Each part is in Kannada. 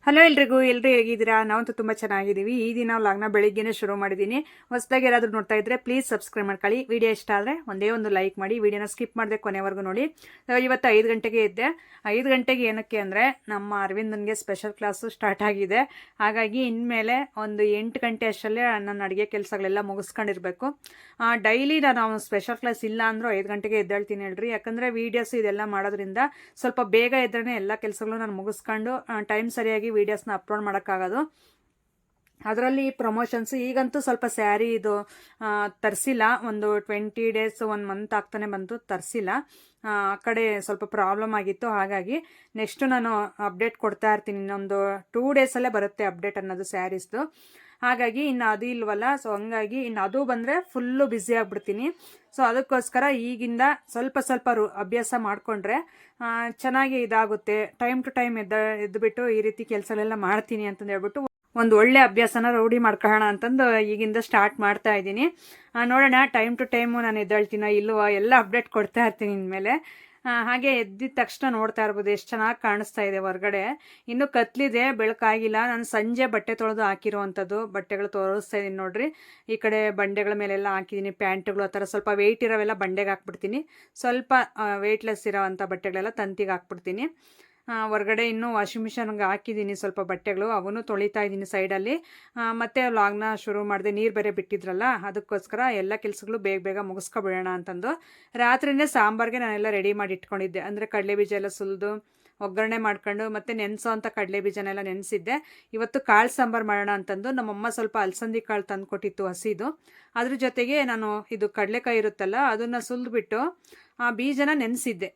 ಹಲೋ ಎಲ್ರಿಗೂ ಹೇಗಿದ್ದೀರಾ? ನಾವಂತೂ ತುಂಬ ಚೆನ್ನಾಗಿದ್ದೀವಿ. ಈ ದಿನ ವ್ಲಾಗ್ನ ಬೆಳಿಗ್ಗೆನೇ ಶುರು ಮಾಡಿದ್ದೀನಿ. ಹೊಸದಾಗಿ ಯಾರಾದರೂ ನೋಡ್ತಾ ಇದ್ರೆ ಪ್ಲೀಸ್ ಸಬ್ಸ್ಕ್ರೈಬ್ ಮಾಡ್ಕೊಳ್ಳಿ. ವಿಡಿಯೋ ಇಷ್ಟ ಆದರೆ ಒಂದೇ ಒಂದು ಲೈಕ್ ಮಾಡಿ, ವಿಡಿಯೋನ ಸ್ಕಿಪ್ ಮಾಡದೆ ಕೊನೆವರೆಗೂ ನೋಡಿ. ಇವತ್ತು 5 ಗಂಟೆಗೆ ಇದ್ದೆ. 5 ಗಂಟೆಗೆ ಏನಕ್ಕೆ ಅಂದರೆ ನಮ್ಮ ಅರವಿಂದನ್ಗೆ ಸ್ಪೆಷಲ್ ಕ್ಲಾಸು ಸ್ಟಾರ್ಟ್ ಆಗಿದೆ. ಹಾಗಾಗಿ ಇನ್ಮೇಲೆ ಒಂದು 8 ಗಂಟೆ ಅಷ್ಟರಲ್ಲೇ ನನ್ನ ಅಡುಗೆ ಕೆಲಸಗಳೆಲ್ಲ ಮುಗಿಸ್ಕೊಂಡಿರ್ಬೇಕು. ಡೈಲಿ ನಾನು ಸ್ಪೆಷಲ್ ಕ್ಲಾಸ್ ಇಲ್ಲ ಅಂದರೂ 5 ಗಂಟೆಗೆ ಎದ್ದೇಳ್ತೀನಿ ಹೇಳ್ರಿ. ಯಾಕಂದರೆ ವೀಡಿಯೋಸ್ ಇದೆಲ್ಲ ಮಾಡೋದ್ರಿಂದ ಸ್ವಲ್ಪ ಬೇಗ ಎದ್ರೇ ಎಲ್ಲ ಕೆಲಸಗಳು ನಾನು ಮುಗಿಸ್ಕೊಂಡು ಟೈಮ್ ಸರಿಯಾಗಿ ವೀಡಿಯೋಸ್ನ ಅಪ್ಲೋಡ್ ಮಾಡೋಕ್ಕಾಗೋದು. ಅದರಲ್ಲಿ ಪ್ರಮೋಷನ್ಸ್ ಈಗಂತೂ ಸ್ವಲ್ಪ ಸ್ಯಾರಿ ಇದು ತರಿಸಿಲ್ಲ. ಒಂದು 20 ಡೇಸ್ 1 ಮಂತ್ ಆಗ್ತಾನೆ ಬಂತು ತರಿಸಿಲ್ಲ. ಆ ಕಡೆ ಸ್ವಲ್ಪ ಪ್ರಾಬ್ಲಮ್ ಆಗಿತ್ತು. ಹಾಗಾಗಿ ನೆಕ್ಸ್ಟ್ ನಾನು ಅಪ್ಡೇಟ್ ಕೊಡ್ತಾ ಇರ್ತೀನಿ. ಇನ್ನೊಂದು 2 ಡೇಸಲ್ಲೇ ಬರುತ್ತೆ ಅಪ್ಡೇಟ್ ಅನ್ನೋದು ಸ್ಯಾರೀಸ್ದು. ಹಾಗಾಗಿ ಇನ್ನು ಅದು ಇಲ್ವಲ್ಲ, ಸೊ ಹಂಗಾಗಿ ಇನ್ನು ಅದು ಬಂದರೆ ಫುಲ್ಲು ಬ್ಯುಸಿ ಆಗಿಬಿಡ್ತೀನಿ. ಸೊ ಅದಕ್ಕೋಸ್ಕರ ಈಗಿಂದ ಸ್ವಲ್ಪ ಸ್ವಲ್ಪ ಅಭ್ಯಾಸ ಮಾಡಿಕೊಂಡ್ರೆ ಚೆನ್ನಾಗಿ ಇದಾಗುತ್ತೆ. ಟೈಮ್ ಟು ಟೈಮ್ ಎದ್ದುಬಿಟ್ಟು ಈ ರೀತಿ ಕೆಲಸಗಳೆಲ್ಲ ಮಾಡ್ತೀನಿ ಅಂತಂದು ಹೇಳ್ಬಿಟ್ಟು ಒಂದು ಒಳ್ಳೆ ಅಭ್ಯಾಸನ ರೂಢಿ ಮಾಡ್ಕೊಳ್ಳೋಣ ಅಂತಂದು ಈಗಿಂದ ಸ್ಟಾರ್ಟ್ ಮಾಡ್ತಾ ಇದ್ದೀನಿ. ನೋಡೋಣ ಟೈಮ್ ಟು ಟೈಮು ನಾನು ಎದ್ದೇಳ್ತೀನೋ ಇಲ್ವೋ ಎಲ್ಲ ಅಪ್ಡೇಟ್ ಕೊಡ್ತಾ ಇರ್ತೀನಿ ಇನ್ಮೇಲೆ. ಹಾಗೆ ಎದ್ದಿದ ತಕ್ಷಣ ನೋಡ್ತಾ ಇರ್ಬೋದು ಎಷ್ಟು ಚೆನ್ನಾಗಿ ಕಾಣಿಸ್ತಾ ಇದೆ ಹೊರಗಡೆ. ಇನ್ನೂ ಕತ್ಲಿದೆ, ಬೆಳಕಾಗಿಲ್ಲ. ನಾನು ಸಂಜೆ ಬಟ್ಟೆ ತೊಳೆದು ಹಾಕಿರುವಂಥದ್ದು ಬಟ್ಟೆಗಳು ತೋರಿಸ್ತಾ ಇದ್ದೀನಿ ನೋಡ್ರಿ. ಈ ಕಡೆ ಬಂಡೆಗಳ ಮೇಲೆಲ್ಲ ಹಾಕಿದ್ದೀನಿ ಪ್ಯಾಂಟ್ಗಳು. ಆ ಥರ ಸ್ವಲ್ಪ ವೆಯ್ಟ್ ಇರೋವೆಲ್ಲ ಬಂಡೆಗೆ ಹಾಕ್ಬಿಡ್ತೀನಿ. ಸ್ವಲ್ಪ ವೆಯ್ಟ್ಲೆಸ್ ಇರೋವಂಥ ಬಟ್ಟೆಗಳೆಲ್ಲ ತಂತಿಗೆ ಹಾಕ್ಬಿಡ್ತೀನಿ. ಹೊರಗಡೆ ಇನ್ನೂ ವಾಷಿಂಗ್ ಮಿಷನ್ಗೆ ಹಾಕಿದ್ದೀನಿ ಸ್ವಲ್ಪ ಬಟ್ಟೆಗಳು, ಅವನು ತೊಳಿತಾ ಇದ್ದೀನಿ ಸೈಡಲ್ಲಿ. ಮತ್ತೆ ವ್ಲಾಗ್ನ ಶುರು ಮಾಡಿದೆ. ನೀರು ಬೇರೆ ಬಿಟ್ಟಿದ್ರಲ್ಲ, ಅದಕ್ಕೋಸ್ಕರ ಎಲ್ಲ ಕೆಲಸಗಳು ಬೇಗ ಬೇಗ ಮುಗಿಸ್ಕೊಬಿಡೋಣ ಅಂತಂದು ರಾತ್ರಿನೇ ಸಾಂಬಾರಿಗೆ ನಾನೆಲ್ಲ ರೆಡಿ ಮಾಡಿ ಇಟ್ಕೊಂಡಿದ್ದೆ. ಅಂದರೆ ಕಡಲೆ ಬೀಜ ಎಲ್ಲ ಸುಲಿದು ಒಗ್ಗರಣೆ ಮಾಡ್ಕೊಂಡು ಮತ್ತೆ ನೆನೆಸೋ ಅಂತ ಕಡಲೆ ಬೀಜನೆಲ್ಲ ನೆನೆಸಿದ್ದೆ. ಇವತ್ತು ಕಾಳು ಸಾಂಬಾರು ಮಾಡೋಣ ಅಂತಂದು ನಮ್ಮಮ್ಮ ಸ್ವಲ್ಪ ಅಲಸಂದಿ ಕಾಳು ತಂದು ಕೊಟ್ಟಿತ್ತು ಹಸಿದು. ಅದ್ರ ಜೊತೆಗೆ ನಾನು ಇದು ಕಡಲೆಕಾಯಿ ಇರುತ್ತಲ್ಲ ಅದನ್ನು ಸುಲಿದ್ಬಿಟ್ಟು ಆ ಬೀಜನ ನೆನೆಸಿದ್ದೆ.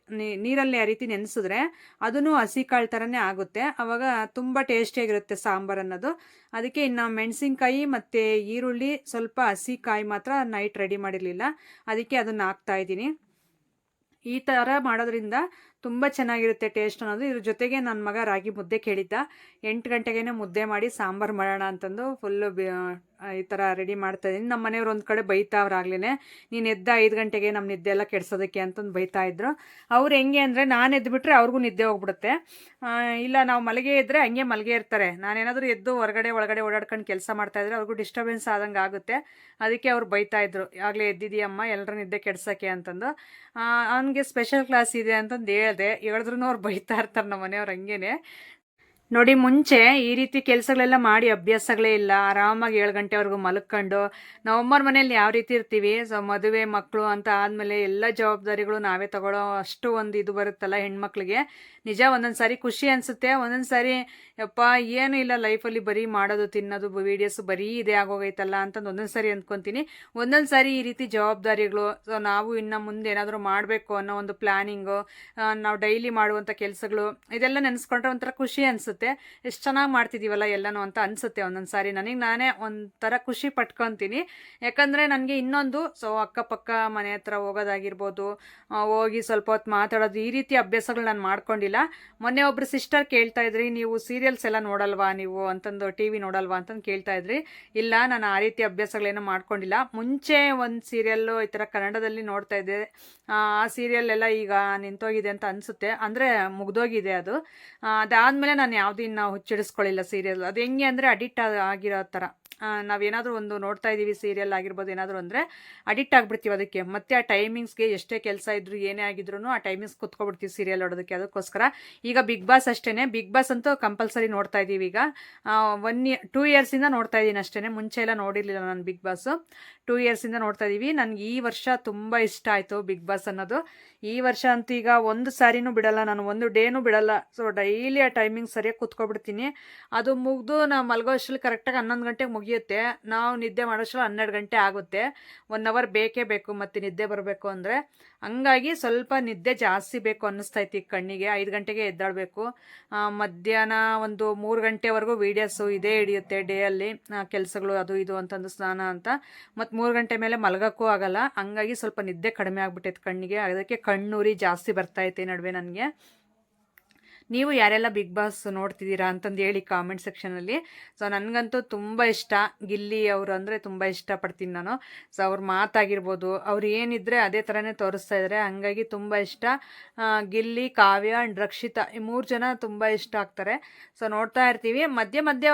ನೀರಲ್ಲಿ ಆ ರೀತಿ ನೆನೆಸಿದ್ರೆ ಅದೂ ಹಸಿ ಕಾಳು ಥರನೇ ಆಗುತ್ತೆ. ಆವಾಗ ತುಂಬ ಟೇಸ್ಟಿಯಾಗಿರುತ್ತೆ ಸಾಂಬಾರು ಅನ್ನೋದು. ಅದಕ್ಕೆ ಇನ್ನು ಮೆಣಸಿನ್ಕಾಯಿ ಮತ್ತು ಈರುಳ್ಳಿ ಸ್ವಲ್ಪ ಹಸಿ ಕಾಯಿ ಮಾತ್ರ ನೈಟ್ ರೆಡಿ ಮಾಡಿರಲಿಲ್ಲ, ಅದಕ್ಕೆ ಅದನ್ನು ಹಾಕ್ತಾಯಿದ್ದೀನಿ. ಈ ಥರ ಮಾಡೋದ್ರಿಂದ ತುಂಬ ಚೆನ್ನಾಗಿರುತ್ತೆ ಟೇಸ್ಟ್ ಅನ್ನೋದು. ಇದ್ರ ಜೊತೆಗೆ ನನ್ನ ಮಗ ರಾಗಿ ಮುದ್ದೆ ಕೇಳಿದ್ದ. 8 ಗಂಟೆಗೇ ಮುದ್ದೆ ಮಾಡಿ ಸಾಂಬಾರು ಮಾಡೋಣ ಅಂತಂದು ಫುಲ್ಲು ಈ ಥರ ರೆಡಿ ಮಾಡ್ತಾಯಿದ್ದೀನಿ. ನಮ್ಮ ಮನೆಯವ್ರು ಒಂದು ಕಡೆ ಬೈತಾವ್ರಾಗ್ಲೇ, ನೀನು ಎದ್ದ 5 ಗಂಟೆಗೆ ನಮ್ಮ ನಿದ್ದೆ ಎಲ್ಲ ಕೆಡ್ಸೋದಕ್ಕೆ ಅಂತಂದು ಬೈತಾಯಿದ್ರು. ಅವ್ರು ಹೆಂಗೆ ಅಂದರೆ ನಾನು ಎದ್ದುಬಿಟ್ರೆ ಅವ್ರಿಗೂ ನಿದ್ದೆ ಹೋಗ್ಬಿಡುತ್ತೆ. ಇಲ್ಲ ನಾವು ಮಲಗೆ ಇದ್ದರೆ ಹಂಗೆ ಮಲಗೆ ಇರ್ತಾರೆ. ನಾನೇನಾದರೂ ಎದ್ದು ಹೊರಗಡೆ ಒಳಗಡೆ ಓಡಾಡ್ಕೊಂಡು ಕೆಲಸ ಮಾಡ್ತಾಯಿದ್ರೆ ಅವ್ರಿಗೂ ಡಿಸ್ಟರ್ಬೆನ್ಸ್ ಆದಂಗೆ ಆಗುತ್ತೆ. ಅದಕ್ಕೆ ಅವ್ರು ಬೈತಾಯಿದ್ರು, ಆಗಲೇ ಎದ್ದಿದ್ದೀಯಮ್ಮ ಎಲ್ಲರೂ ನಿದ್ದೆ ಕೆಡ್ಸೋಕ್ಕೆ ಅಂತಂದು. ಅವನಿಗೆ ಸ್ಪೆಷಲ್ ಕ್ಲಾಸ್ ಇದೆ ಅಂತಂದು ಹೇಳಿದ್ರೂ ಅವ್ರು ಬೈತಾ ಇರ್ತಾರೆ ನಮ್ಮ ಮನೆಯವ್ರು ಹಂಗೇನೆ. ನೋಡಿ, ಮುಂಚೆ ಈ ರೀತಿ ಕೆಲಸಗಳೆಲ್ಲ ಮಾಡಿ ಅಭ್ಯಾಸಗಳೇ ಇಲ್ಲ. ಆರಾಮಾಗಿ 7 ಗಂಟೆವರೆಗೂ ಮಲ್ಕೊಂಡು ನಮ್ಮಮ್ಮರ ಮನೇಲಿ ಯಾವ ರೀತಿ ಇರ್ತೀವಿ. ಸೊ ಮದುವೆ ಮಕ್ಕಳು ಅಂತ ಆದಮೇಲೆ ಎಲ್ಲ ಜವಾಬ್ದಾರಿಗಳು ನಾವೇ ತಗೊಳ್ಳೋ ಅಷ್ಟು ಒಂದು ಇದು ಬರುತ್ತಲ್ಲ ಹೆಣ್ಮಕ್ಳಿಗೆ. ನಿಜ ಒಂದೊಂದು ಸಾರಿ ಖುಷಿ ಅನಿಸುತ್ತೆ, ಒಂದೊಂದು ಸಾರಿ ಯಪ್ಪ ಏನು ಇಲ್ಲ ಲೈಫಲ್ಲಿ ಬರೀ ಮಾಡೋದು ತಿನ್ನೋದು ವೀಡಿಯೋಸು ಬರೀ ಇದೇ ಆಗೋಗೈತಲ್ಲ ಅಂತಂದು ಒಂದೊಂದು ಸಾರಿ ಅಂದ್ಕೊತೀನಿ. ಒಂದೊಂದು ಸಾರಿ ಈ ರೀತಿ ಜವಾಬ್ದಾರಿಗಳು, ಸೊ ನಾವು ಇನ್ನು ಮುಂದೆ ಏನಾದರೂ ಮಾಡಬೇಕು ಅನ್ನೋ ಒಂದು ಪ್ಲ್ಯಾನಿಂಗು, ನಾವು ಡೈಲಿ ಮಾಡುವಂಥ ಕೆಲಸಗಳು ಇದೆಲ್ಲ ನೆನೆಸ್ಕೊಂಡ್ರೆ ಒಂಥರ ಖುಷಿ ಅನಿಸುತ್ತೆ. ಎಷ್ಟು ಚೆನ್ನಾಗಿ ಮಾಡ್ತಿದ್ದೀವಲ್ಲ ಎಲ್ಲನೂ ಅಂತ ಅನಿಸುತ್ತೆ ಒಂದೊಂದು ಸಾರಿ. ನನಗೆ ನಾನೇ ಒಂಥರ ಖುಷಿ ಪಟ್ಕೊತೀನಿ. ಯಾಕಂದರೆ ನನಗೆ ಇನ್ನೊಂದು ಸೊ ಅಕ್ಕಪಕ್ಕ ಮನೆ ಹತ್ರ ಹೋಗೋದಾಗಿರ್ಬೋದು, ಹೋಗಿ ಸ್ವಲ್ಪ ಹೊತ್ತು ಮಾತಾಡೋದು, ಈ ರೀತಿ ಅಭ್ಯಾಸಗಳು ನಾನು ಮಾಡ್ಕೊಂಡಿಲ್ಲ. ಮೊನ್ನೆ ಒಬ್ಬರು ಸಿಸ್ಟರ್ ಕೇಳ್ತಾ ಇದ್ರಿ, ನೀವು ಸೀರಿಯಲ್ಸ್ ಎಲ್ಲ ನೋಡಲ್ವಾ ನೀವು ಅಂತಂದು, TV ನೋಡಲ್ವಾ ಅಂತಂದು ಕೇಳ್ತಾ ಇದ್ರಿ. ಇಲ್ಲ, ನಾನು ಆ ರೀತಿ ಅಭ್ಯಾಸಗಳೇನು ಮಾಡ್ಕೊಂಡಿಲ್ಲ. ಮುಂಚೆ ಒಂದು ಸೀರಿಯಲ್ಲು ಈ ಥರ ಕನ್ನಡದಲ್ಲಿ ನೋಡ್ತಾ ಇದ್ದೆ. ಆ ಸೀರಿಯಲ್ ಎಲ್ಲ ಈಗ ನಿಂತೋಗಿದೆ ಅಂತ ಅನಿಸುತ್ತೆ, ಅಂದರೆ ಮುಗ್ದೋಗಿದೆ ಅದು. ಅದಾದಮೇಲೆ ನಾನು ಯಾವುದೂ ಇನ್ನು ಹುಚ್ಚಿಡಿಸ್ಕೊಳ್ಳಿಲ್ಲ ಸೀರಿಯಲ್. ಅದು ಹೆಂಗೆ ಅಂದರೆ ಅಡಿಕ್ಟ್ ಆಗಿರೋ ಥರ. ನಾವೇನಾದರೂ ಒಂದು ನೋಡ್ತಾ ಇದ್ದೀವಿ ಸೀರಿಯಲ್ ಆಗಿರ್ಬೋದು ಏನಾದರೂ ಅಂದರೆ ಅಡಿಕ್ಟ್ ಆಗಿಬಿಡ್ತೀವಿ ಅದಕ್ಕೆ. ಮತ್ತು ಆ ಟೈಮಿಂಗ್ಸ್ಗೆ ಎಷ್ಟೇ ಕೆಲಸ ಇದ್ದರೂ ಏನೇ ಆಗಿದ್ರು ಆ ಟೈಮಿಂಗ್ಸ್ ಕೂತ್ಕೊಬಿಡ್ತೀವಿ ಸೀರಿಯಲ್ ನೋಡೋದಕ್ಕೆ. ಅದಕ್ಕೋಸ್ಕರ ಈಗ ಬಿಗ್ ಬಾಸ್ ಅಷ್ಟೇ. ಬಿಗ್ ಬಾಸ್ ಅಂತೂ ಕಂಪಲ್ಸರಿ ನೋಡ್ತಾ ಇದ್ದೀವಿ ಈಗ. 2 ಇಯರ್ಸಿಂದ ನೋಡ್ತಾ ಇದ್ದೀನಿ ಅಷ್ಟೇ. ಮುಂಚೆ ಎಲ್ಲ ನೋಡಿರಲಿಲ್ಲ ನಾನು ಬಿಗ್ ಬಾಸು. 2 ಇಯರ್ಸಿಂದ ನೋಡ್ತಾ ಇದ್ದೀವಿ. ನನಗೆ ಈ ವರ್ಷ ತುಂಬ ಇಷ್ಟ ಆಯಿತು ಬಿಗ್ ಬಾಸ್ ಅನ್ನೋದು. ಈ ವರ್ಷ ಅಂತೂ ಈಗ ಒಂದು ಸಾರಿನೂ ಬಿಡಲ್ಲ ನಾನು, ಒಂದು ಡೇನೂ ಬಿಡಲ್ಲ. ಸೊ ಡೈಲಿ ಆ ಟೈಮಿಂಗ್ ಸರಿಯಾಗಿ ಕೂತ್ಕೊಬಿಡ್ತೀನಿ. ಅದು ಮುಗಿದು ನಾವು ಮಲಗೋ ಅಷ್ಟರಲ್ಲಿ ಕರೆಕ್ಟಾಗಿ 11 ಗಂಟೆಗೆ ಮುಗಿಯುತ್ತೆ. ನಾವು ನಿದ್ದೆ ಮಾಡೋಷ್ಟರಲ್ಲಿ 12 ಗಂಟೆ ಆಗುತ್ತೆ. 1 ಅವರ್ ಬೇಕೇ ಬೇಕು ಮತ್ತೆ ನಿದ್ದೆ ಬರಬೇಕು ಅಂದರೆ. ಹಂಗಾಗಿ ಸ್ವಲ್ಪ ನಿದ್ದೆ ಜಾಸ್ತಿ ಬೇಕು ಅನ್ನಿಸ್ತೈತಿ ಕಣ್ಣಿಗೆ. 5 ಗಂಟೆಗೆ ಎದ್ದಾಳಬೇಕು. ಮಧ್ಯಾಹ್ನ ಒಂದು 3 ಗಂಟೆವರೆಗೂ ವೀಡಿಯೋಸು ಇದೇ ಹಿಡಿಯುತ್ತೆ ಡೇಯಲ್ಲಿ, ಕೆಲಸಗಳು ಅದು ಇದು ಅಂತಂದು ಸ್ನಾನ ಅಂತ. ಮತ್ತು 3 ಗಂಟೆ ಮೇಲೆ ಮಲಗೋಕ್ಕೂ ಆಗಲ್ಲ. ಹಂಗಾಗಿ ಸ್ವಲ್ಪ ನಿದ್ದೆ ಕಡಿಮೆ ಆಗ್ಬಿಟ್ಟೈತೆ ಕಣ್ಣಿಗೆ. ಅದಕ್ಕೆ ಕಣ್ಣೂರಿ ಜಾಸ್ತಿ ಬರ್ತೈತೆ ನಡುವೆ ನನಗೆ. ನೀವು ಯಾರೆಲ್ಲ ಬಿಗ್ ಬಾಸ್ ನೋಡ್ತಿದ್ದೀರಾ ಅಂತಂದು ಹೇಳಿ ಕಾಮೆಂಟ್ ಸೆಕ್ಷನಲ್ಲಿ. ಸೊ ನನಗಂತೂ ತುಂಬ ಇಷ್ಟ ಗಿಲ್ಲಿ ಅವರು ಅಂದರೆ ತುಂಬ ಇಷ್ಟಪಡ್ತೀನಿ ನಾನು. ಸೊ ಅವ್ರ ಮಾತಾಗಿರ್ಬೋದು, ಅವ್ರು ಏನಿದ್ರೆ ಅದೇ ಥರನೇ ತೋರಿಸ್ತಾ ಇದ್ದಾರೆ, ಹಂಗಾಗಿ ತುಂಬ ಇಷ್ಟ. ಗಿಲ್ಲಿ, ಕಾವ್ಯ ಆ್ಯಂಡ್ ರಕ್ಷಿತಾ ಈ 3 ಜನ ತುಂಬ ಇಷ್ಟ ಆಗ್ತಾರೆ. ಸೊ ನೋಡ್ತಾ ಇರ್ತೀವಿ, ಮಧ್ಯೆ ಮಧ್ಯೆ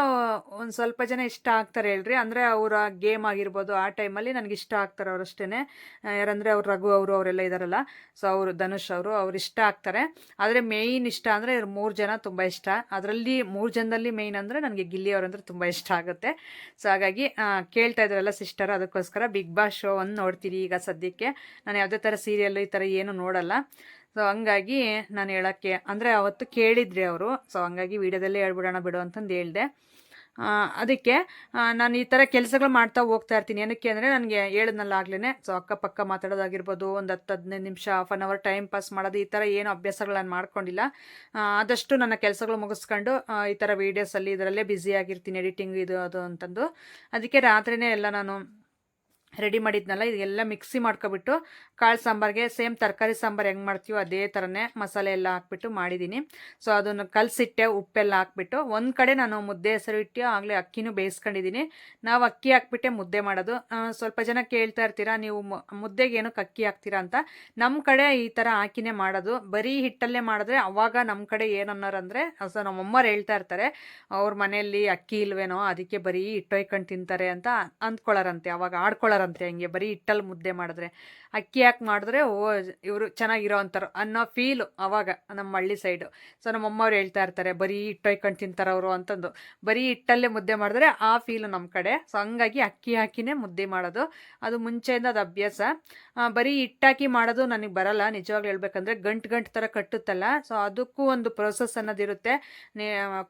ಒಂದು ಸ್ವಲ್ಪ ಜನ ಇಷ್ಟ ಆಗ್ತಾರೆ ಹೇಳ್ರಿ, ಅಂದರೆ ಅವರ ಗೇಮ್ ಆಗಿರ್ಬೋದು ಆ ಟೈಮಲ್ಲಿ ನನಗೆ ಇಷ್ಟ ಆಗ್ತಾರೆ ಅವರಷ್ಟೇ. ಯಾರಂದರೆ ಅವ್ರು ರಘು ಅವರೆಲ್ಲ ಇದ್ದಾರಲ್ಲ, ಸೊ ಅವರು ಧನುಷ್ ಅವ್ರು ಇಷ್ಟ ಆಗ್ತಾರೆ. ಆದರೆ ಮೇಯ್ನ್ ಇಷ್ಟ ಅಂದರೆ 3 ಜನ ತುಂಬ ಇಷ್ಟ. ಅದರಲ್ಲಿ 3 ಜನದಲ್ಲಿ ಮೇಯ್ನ್ ಅಂದರೆ ನನಗೆ ಗಿಲ್ಲಿ ಅವರಂದ್ರೆ ತುಂಬ ಇಷ್ಟ ಆಗುತ್ತೆ. ಸೊ ಹಾಗಾಗಿ ಕೇಳ್ತಾ ಇದ್ದಾರಲ್ಲ ಸಿಸ್ಟರ್, ಅದಕ್ಕೋಸ್ಕರ ಬಿಗ್ ಬಾಸ್ ಶೋ ಒಂದು ನೋಡ್ತೀನಿ ಈಗ ಸದ್ಯಕ್ಕೆ. ನಾನು ಯಾವುದೇ ಥರ ಸೀರಿಯಲ್ಲು ಈ ಥರ ಏನು ನೋಡಲ್ಲ. ಸೊ ಹಂಗಾಗಿ ನಾನು ಹೇಳೋಕ್ಕೆ ಅಂದರೆ ಅವತ್ತು ಕೇಳಿದ್ರಿ ಅವರು, ಸೊ ಹಂಗಾಗಿ ವೀಡಿಯೋದಲ್ಲೇ ಹೇಳ್ಬಿಡೋಣ ಬಿಡು ಅಂತಂದು ಹೇಳಿದೆ. ಅದಕ್ಕೆ ನಾನು ಈ ಥರ ಕೆಲಸಗಳು ಮಾಡ್ತಾ ಹೋಗ್ತಾ ಇರ್ತೀನಿ. ಏನಕ್ಕೆ ಅಂದರೆ ನನಗೆ ಹೇಳಿದ್ನಲ್ಲ ಆಗ್ಲೇ, ಸೊ ಅಕ್ಕಪಕ್ಕ ಮಾತಾಡೋದಾಗಿರ್ಬೋದು, ಒಂದು 10-15 ನಿಮಿಷ, half an hour time pass ಮಾಡೋದು, ಈ ಥರ ಏನು ಅಭ್ಯಾಸಗಳು ನಾನು ಮಾಡ್ಕೊಂಡಿಲ್ಲ. ಆದಷ್ಟು ನನ್ನ ಕೆಲಸಗಳು ಮುಗಿಸ್ಕೊಂಡು ಈ ಥರ ವೀಡಿಯೋಸಲ್ಲಿ ಇದರಲ್ಲೇ ಬ್ಯುಸಿ ಆಗಿರ್ತೀನಿ, ಎಡಿಟಿಂಗ್ ಇದು ಅದು ಅಂತಂದು. ಅದಕ್ಕೆ ರಾತ್ರಿನೇ ಎಲ್ಲ ನಾನು ರೆಡಿ ಮಾಡಿದ್ನಲ್ಲ, ಇದೆಲ್ಲ ಮಿಕ್ಸಿ ಮಾಡ್ಕೊಬಿಟ್ಟು ಕಾಳು ಸಾಂಬಾರಿಗೆ ಸೇಮ್ ತರಕಾರಿ ಸಾಂಬಾರು ಹೆಂಗೆ ಮಾಡ್ತೀವೋ ಅದೇ ಥರನೇ ಮಸಾಲೆ ಎಲ್ಲ ಹಾಕ್ಬಿಟ್ಟು ಮಾಡಿದ್ದೀನಿ. ಸೊ ಅದನ್ನು ಕಲಸಿಟ್ಟೆ, ಉಪ್ಪೆಲ್ಲ ಹಾಕ್ಬಿಟ್ಟು ಒಂದು ಕಡೆ ನಾನು ಮುದ್ದೆ ಹೆಸರು ಇಟ್ಟು ಆಗಲೇ ಅಕ್ಕಿನೂ ಬೇಯಿಸ್ಕೊಂಡಿದ್ದೀನಿ. ನಾವು ಅಕ್ಕಿ ಹಾಕ್ಬಿಟ್ಟೆ ಮುದ್ದೆ ಮಾಡೋದು. ಸ್ವಲ್ಪ ಜನ ಕೇಳ್ತಾ ಇರ್ತೀರಾ, ನೀವು ಮುದ್ದೆಗೆ ಏನಕ್ಕೆ ಅಕ್ಕಿ ಹಾಕ್ತೀರಾ ಅಂತ. ನಮ್ಮ ಕಡೆ ಈ ಥರ ಹಾಕಿನೇ ಮಾಡೋದು, ಬರೀ ಹಿಟ್ಟಲ್ಲೇ ಮಾಡಿದ್ರೆ ಅವಾಗ ನಮ್ಮ ಕಡೆ ಏನನ್ನೋರಂದರೆ, ಸೊ ನಮ್ಮಮ್ಮರು ಹೇಳ್ತಾ ಇರ್ತಾರೆ, ಅವ್ರ ಮನೆಯಲ್ಲಿ ಅಕ್ಕಿ ಇಲ್ವೇನೋ ಅದಕ್ಕೆ ಬರೀ ಹಿಟ್ಟೊಯ್ಕೊಂಡು ತಿಂತಾರೆ ಅಂತ ಅಂದ್ಕೊಳ್ಳಾರಂತೆ, ಅವಾಗ ಆಡ್ಕೊಳ್ಳಾರಂತೆ. ಹಂಗೆ ಬರೀ ಹಿಟ್ಟಲ್ಲಿ ಮುದ್ದೆ ಮಾಡಿದ್ರೆ, ಅಕ್ಕಿ ಹಾಕಿ ಮಾಡಿದ್ರೆ ಇವರು ಚೆನ್ನಾಗಿರೋ ಅಂತಾರೆ ಅನ್ನೋ ಫೀಲು ಅವಾಗ ನಮ್ಮ ಹಳ್ಳಿ ಸೈಡು. ಸೊ ನಮ್ಮಮ್ಮವ್ರು ಹೇಳ್ತಾ ಇರ್ತಾರೆ, ಬರೀ ಹಿಟ್ಟೊಯ್ಕೊಂಡು ತಿಂತಾರೆ ಅವರು ಅಂತಂದು. ಬರೀ ಹಿಟ್ಟಲ್ಲೇ ಮುದ್ದೆ ಮಾಡಿದ್ರೆ ಆ ಫೀಲು ನಮ್ಮ ಕಡೆ. ಸೊ ಹಂಗಾಗಿ ಅಕ್ಕಿ ಹಾಕಿನೇ ಮುದ್ದೆ ಮಾಡೋದು, ಅದು ಮುಂಚೆಯಿಂದ ಅದು ಅಭ್ಯಾಸ. ಬರೀ ಹಿಟ್ಟಾಕಿ ಮಾಡೋದು ನನಗೆ ಬರಲ್ಲ ನಿಜವಾಗ್ಲೂ ಹೇಳ್ಬೇಕಂದ್ರೆ, ಗಂಟು ಥರ ಕಟ್ಟುತ್ತಲ್ಲ, ಸೊ ಅದಕ್ಕೂ ಒಂದು ಪ್ರೊಸೆಸ್ ಅನ್ನೋದಿರುತ್ತೆ,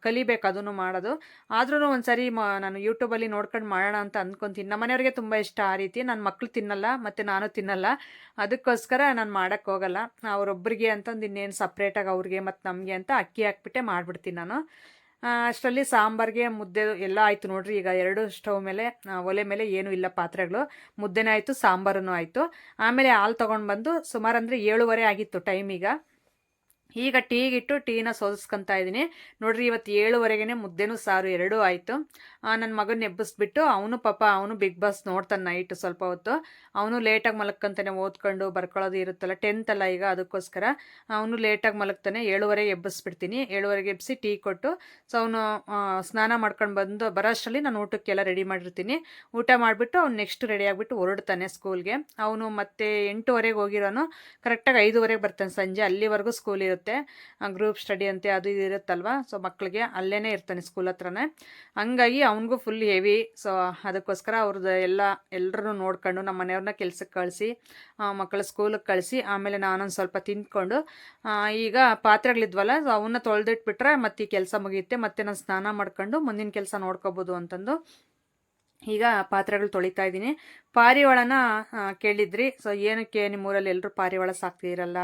ಕಲಿಬೇಕು ಅದನ್ನು ಮಾಡೋದು. ಆದ್ರೂ ಒಂದ್ಸರಿ ನಾನು ಯೂಟ್ಯೂಬಲ್ಲಿ ನೋಡ್ಕೊಂಡು ಮಾಡೋಣ ಅಂತ ಅಂದ್ಕೊತೀನಿ. ನಮ್ಮ ಮನೆಯವ್ರಿಗೆ ತುಂಬ ಇಷ್ಟ ಆ ರೀತಿ, ನನ್ನ ಮಕ್ಕಳು ತಿನ್ನಲ್ಲ ಮತ್ತು ನಾನು ತಿನ್ನಲ್ಲ, ಅದಕ್ಕೋಸ್ಕರ ನಾನು ಮಾಡೋಕ್ಕೆ ಹೋಗಲ್ಲ. ಅವರೊಬ್ಬರಿಗೆ ಅಂತಂದು ಇನ್ನೇನು ಸಪ್ರೇಟಾಗಿ ಅವ್ರಿಗೆ ಮತ್ತು ನಮಗೆ ಅಂತ ಅಕ್ಕಿ ಹಾಕ್ಬಿಟ್ಟೆ ಮಾಡಿಬಿಡ್ತೀನಿ ನಾನು. ಅಷ್ಟರಲ್ಲಿ ಸಾಂಬಾರಿಗೆ ಮುದ್ದೆ ಎಲ್ಲ ಆಯಿತು ನೋಡ್ರಿ. ಈಗ 2 ಸ್ಟವ್ ಮೇಲೆ, ಒಲೆ ಮೇಲೆ ಏನೂ ಇಲ್ಲ ಪಾತ್ರೆಗಳು, ಮುದ್ದೆನೂ ಆಯಿತು, ಸಾಂಬಾರೂ ಆಯಿತು. ಆಮೇಲೆ ಹಾಲು ತೊಗೊಂಡು ಬಂದು ಸುಮಾರು ಅಂದರೆ 7:15 ಆಗಿತ್ತು ಟೈಮ್. ಈಗ ಟೀಗಿಟ್ಟು ಟೀನ ಸೋದಿಸ್ಕೊತಾ ಇದ್ದೀನಿ ನೋಡ್ರಿ. ಇವತ್ತು 7:15ಗೆ ಮುದ್ದೆನೂ ಸಾರು ಎರಡೂ ಆಯಿತು. ನನ್ನ ಮಗನ ಎಬ್ಬಿಸ್ಬಿಟ್ಟು, ಅವನು ಬಿಗ್ ಬಾಸ್ ನೋಡ್ತಾನೆ ನೈಟ್ ಸ್ವಲ್ಪ ಹೊತ್ತು. ಅವನು ಲೇಟಾಗಿ ಮಲಗ್ಕಂತಾನೆ, ಓದ್ಕೊಂಡು ಬರ್ಕೊಳ್ಳೋದು ಇರುತ್ತಲ್ಲ, 10th ಅಲ್ಲ ಈಗ, ಅದಕ್ಕೋಸ್ಕರ ಅವನು ಲೇಟಾಗಿ ಮಲಗ್ತಾನೆ. 7:15 ಎಬ್ಬಿಸ್ಬಿಡ್ತೀನಿ. 7:15 ಎಬ್ಬಿಸಿ ಟೀ ಕೊಟ್ಟು, ಸೊ ಅವನು ಸ್ನಾನ ಮಾಡ್ಕೊಂಡು ಬಂದು ಬರೋ ಅಷ್ಟರಲ್ಲಿ ನಾನು ಊಟಕ್ಕೆಲ್ಲ ರೆಡಿ ಮಾಡಿರ್ತೀನಿ. ಊಟ ಮಾಡಿಬಿಟ್ಟು ಅವ್ನು ನೆಕ್ಸ್ಟ್ ರೆಡಿ ಆಗಿಬಿಟ್ಟು ಹೊರಡ್ತಾನೆ ಸ್ಕೂಲ್ಗೆ. ಅವನು ಮತ್ತೆ 8:15 ಹೋಗಿರೋನು, ಕರೆಕ್ಟಾಗಿ 5:15 ಬರ್ತಾನೆ ಸಂಜೆ. ಅಲ್ಲಿವರೆಗೂ ಸ್ಕೂಲ್ ಇರುತ್ತೆ, ಗ್ರೂಪ್ ಸ್ಟಡಿ ಅಂತೆ ಅದು ಇದು ಇರುತ್ತಲ್ವ, ಸೊ ಮಕ್ಕಳಿಗೆ ಅಲ್ಲೇ ಇರ್ತಾನೆ ಸ್ಕೂಲ್ ಹತ್ರನೇ. ಹಂಗಾಗಿ ಅವನಿಗೂ ಫುಲ್ ಹೆವಿ. ಸೊ ಅದಕ್ಕೋಸ್ಕರ ಅವ್ರದ್ದು ಎಲ್ಲರೂ ನೋಡ್ಕೊಂಡು, ನಮ್ಮ ಮನೆಯವ್ರನ್ನ ಕೆಲ್ಸಕ್ಕೆ ಕಳಿಸಿ, ಮಕ್ಕಳ ಸ್ಕೂಲಿಗೆ ಕಳಿಸಿ, ಆಮೇಲೆ ನಾನೊಂದು ಸ್ವಲ್ಪ ತಿಂದ್ಕೊಂಡು ಈಗ ಪಾತ್ರೆಗಳಿದ್ವಲ್ಲ, ಸೊ ಅವನ್ನ ತೊಳೆದಿಟ್ಬಿಟ್ರೆ ಮತ್ತೆ ಈ ಕೆಲಸ ಮುಗಿಯುತ್ತೆ. ಮತ್ತೆ ನಾನು ಸ್ನಾನ ಮಾಡ್ಕೊಂಡು ಮುಂದಿನ ಕೆಲಸ ನೋಡ್ಕೋಬೋದು ಅಂತಂದು ಈಗ ಪಾತ್ರೆಗಳು ತೊಳಿತಾ ಇದ್ದೀನಿ. ಪಾರಿವಾಳನ ಕೇಳಿದ್ರಿ, ಸೊ ಏನಕ್ಕೆ ನಿಮ್ಮೂರಲ್ಲಿ ಎಲ್ಲರೂ ಪಾರಿವಾಳ ಸಾಕ್ತಿರಲ್ಲ,